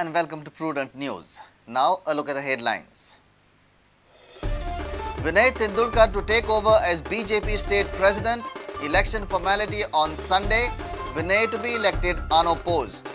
and welcome to Prudent News. Now a look at the headlines. Vinay Tendulkar to take over as BJP state president. Election formality on Sunday. Vinay to be elected unopposed.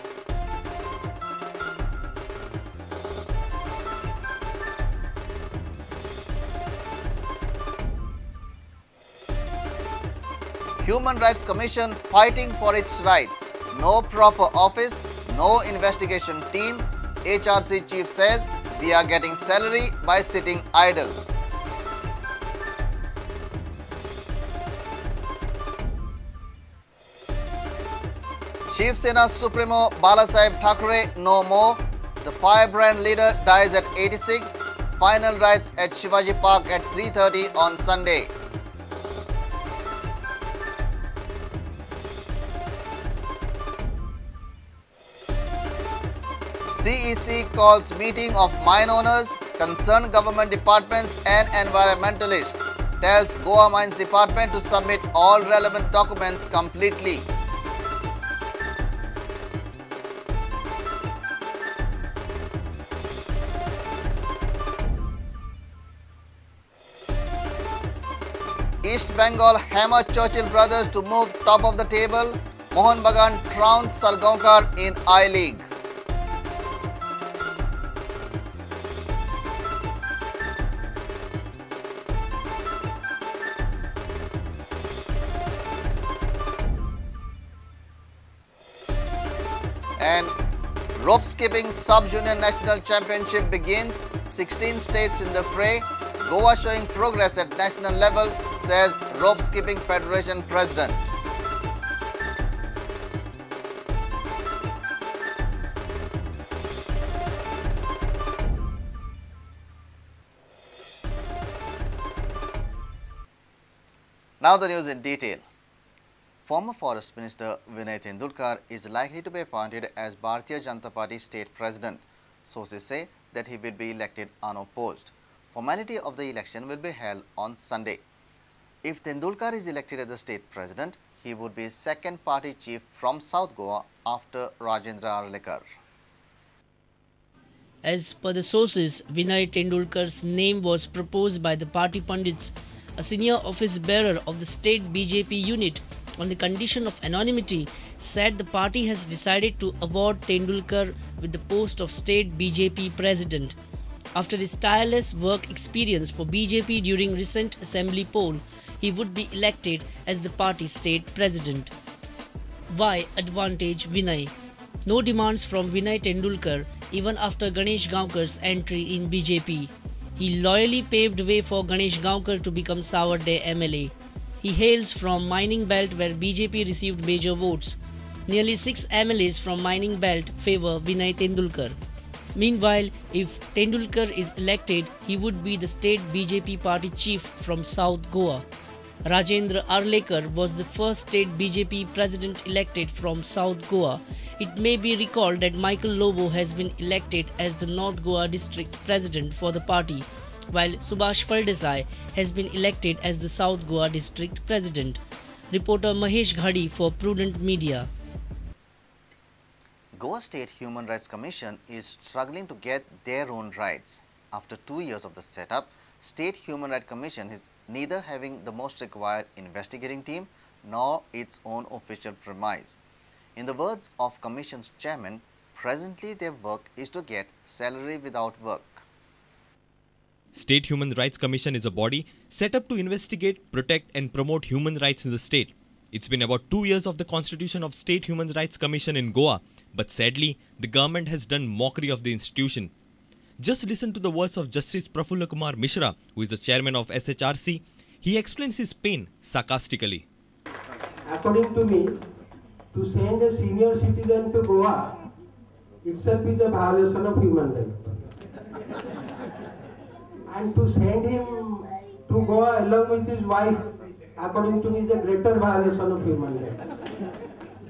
Human Rights Commission fighting for its rights. No proper office, no investigation team. HRC chief says we are getting salary by sitting idle. Shiv Sena Supremo Balasaheb Thackeray no more. The firebrand leader dies at 86. Final rites at Shivaji Park at 3:30 on Sunday. CEC calls meeting of mine owners, concerned government departments and environmentalists. Tells Goa Mines Department to submit all relevant documents completely. East Bengal hammer Churchill brothers to move top of the table. Mohan Bagan trounced Sargaonkar in I-League. And rope skipping sub-junior national championship begins. 16 states in the fray. Goa showing progress at national level, says Rope Skipping Federation President. Now the news in detail. Former Forest Minister Vinay Tendulkar is likely to be appointed as Bharatiya Janata Party state president. Sources say that he will be elected unopposed. Formality of the election will be held on Sunday. If Tendulkar is elected as the state president, he would be second party chief from South Goa after Rajendra Arlekar. As per the sources, Vinay Tendulkar's name was proposed by the party pundits, a senior office bearer of the state BJP unit, on the condition of anonymity, said the party has decided to award Tendulkar with the post of state BJP president. After his tireless work experience for BJP during recent assembly poll, he would be elected as the party state president. Why advantage Vinay? No demands from Vinay Tendulkar even after Ganesh Gaonkar's entry in BJP. He loyally paved way for Ganesh Gaonkar to become Savarde MLA. He hails from mining belt where BJP received major votes. Nearly 6 MLAs from mining belt favour Vinay Tendulkar. Meanwhile, if Tendulkar is elected, he would be the state BJP party chief from South Goa. Rajendra Arlekar was the first state BJP president elected from South Goa. It may be recalled that Michael Lobo has been elected as the North Goa district president for the party, while Subhash Faldesai has been elected as the South Goa district president. Reporter Mahesh Ghadi for Prudent Media. Goa State Human Rights Commission is struggling to get their own rights. After 2 years of the setup, State Human Rights Commission is neither having the most required investigating team nor its own official premise. In the words of Commission's chairman, presently their work is to get salary without work. State Human Rights Commission is a body set up to investigate, protect and promote human rights in the state. It's been about 2 years of the constitution of State Human Rights Commission in Goa, but sadly, the government has done mockery of the institution. Just listen to the words of Justice Prafulla Kumar Mishra, who is the chairman of SHRC. He explains his pain sarcastically. According to me, to send a senior citizen to Goa itself is a violation of human rights. And to send him to Goa along with his wife, according to me, is a greater violation of human rights.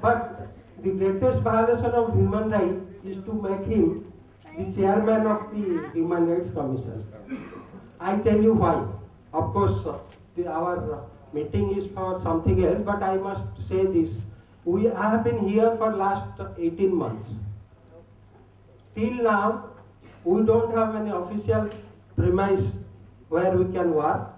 But the greatest violation of human rights is to make him the chairman of the Human Rights Commission. I tell you why. Of course, our meeting is for something else, but I must say this. I have been here for last 18 months. till now, we don't have any official premise where we can work.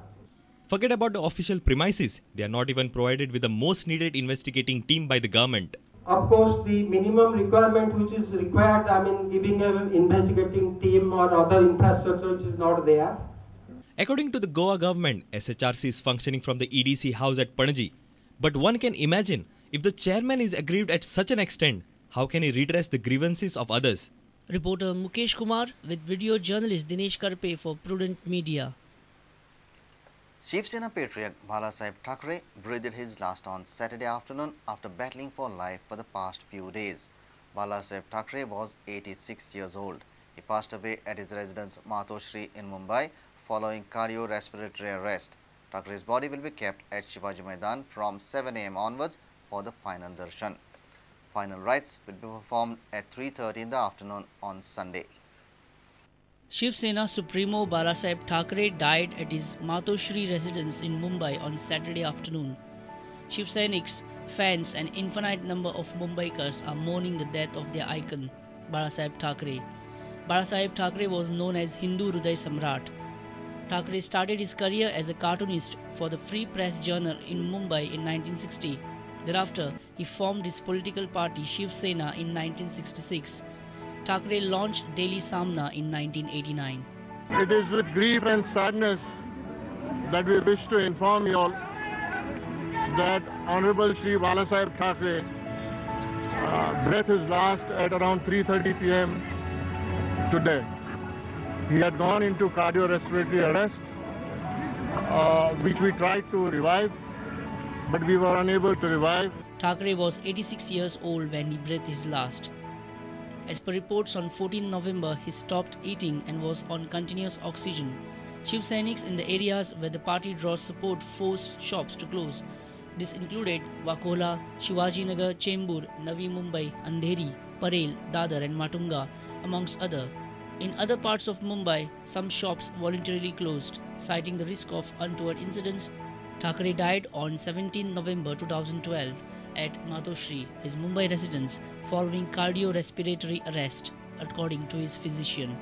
Forget about the official premises. They are not even provided with the most needed investigating team by the government. Of course, the minimum requirement which is required, giving an investigating team or other infrastructure which is not there. According to the Goa government, SHRC is functioning from the EDC house at Panaji. But one can imagine, if the chairman is aggrieved at such an extent, how can he redress the grievances of others? Reporter Mukesh Kumar with video journalist Dinesh Karpe for Prudent Media. Shiv Sena patriarch Balasaheb Thackeray breathed his last on Saturday afternoon after battling for life for the past few days. Balasaheb Thackeray was 86 years old. He passed away at his residence Matoshri in Mumbai following cardiorespiratory arrest. Thackeray's body will be kept at Shivaji Maidan from 7 AM onwards for the final darshan. Final rites will be performed at 3:30 in the afternoon on Sunday. Shiv Sena Supremo Balasaheb Thackeray died at his Matoshri residence in Mumbai on Saturday afternoon. Shiv Sainik's fans and infinite number of Mumbaikars are mourning the death of their icon, Balasaheb Thackeray. Balasaheb Thackeray was known as Hindu Hruday Samrat. Thackeray started his career as a cartoonist for the Free Press Journal in Mumbai in 1960. Thereafter, he formed his political party Shiv Sena in 1966. Thackeray launched Daily Samna in 1989. It is with grief and sadness that we wish to inform you all that Honorable Shri Balasaheb Thackeray breathed his last at around 3:30 p.m. today. He had gone into cardiorespiratory arrest, which we tried to revive, but we were unable to revive. Thackeray was 86 years old when he breathed his last. As per reports, on 14 November, he stopped eating and was on continuous oxygen. Shiv Sainiks in the areas where the party draws support forced shops to close. This included Wakola, Shivaji Nagar, Chembur, Navi Mumbai, Andheri, Parel, Dadar and Matunga, amongst others. In other parts of Mumbai, some shops voluntarily closed, citing the risk of untoward incidents. Thackeray died on 17 November 2012 at Matoshri, his Mumbai residence, following cardiorespiratory arrest, according to his physician.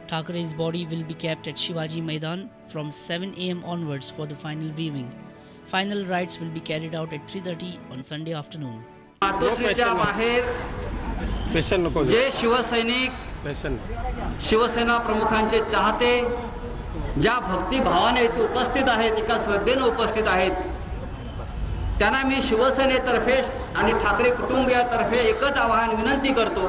Thackeray's body will be kept at Shivaji Maidan from 7 AM onwards for the final viewing. Final rites will be carried out at 3:30 on Sunday afternoon. मातोश्रीच्या बाहेर जे शिवसैनिक शिवसेना प्रमुखांचे चाहते ज्या भक्तिभावाने इथे उपस्थित आहेत, एका श्रद्धेने उपस्थित आहेत, त्यांना मी शिवसेनेतर्फे आणि ठाकरे कुटुंबियातर्फे एकच आवाहन विनंती करतो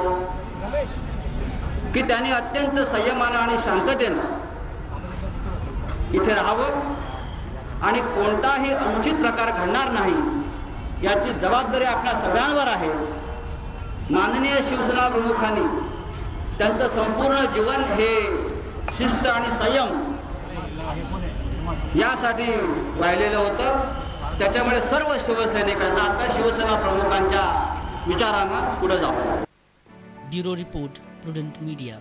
की त्यांनी अत्यंत संयमाने आणि शांततेने इथे राहावं आणि कोणताही अनुचित प्रकार घडणार नाही याची जबाबदारी आपल्या सगळ्यांवर आहे. माननीय शिवसेना प्रमुखांनी त्यांचं संपूर्ण जीवन हे शिस्त आणि संयम यासाठी वाहिलेलं होतं. त्याच्यामुळे सर्व शिवसैनिकांना आता शिवसेना प्रमुखांच्या विचारांना पुढे जावं. Bureau Report, Prudent Media.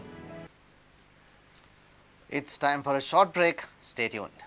It's time for a short break. Stay tuned.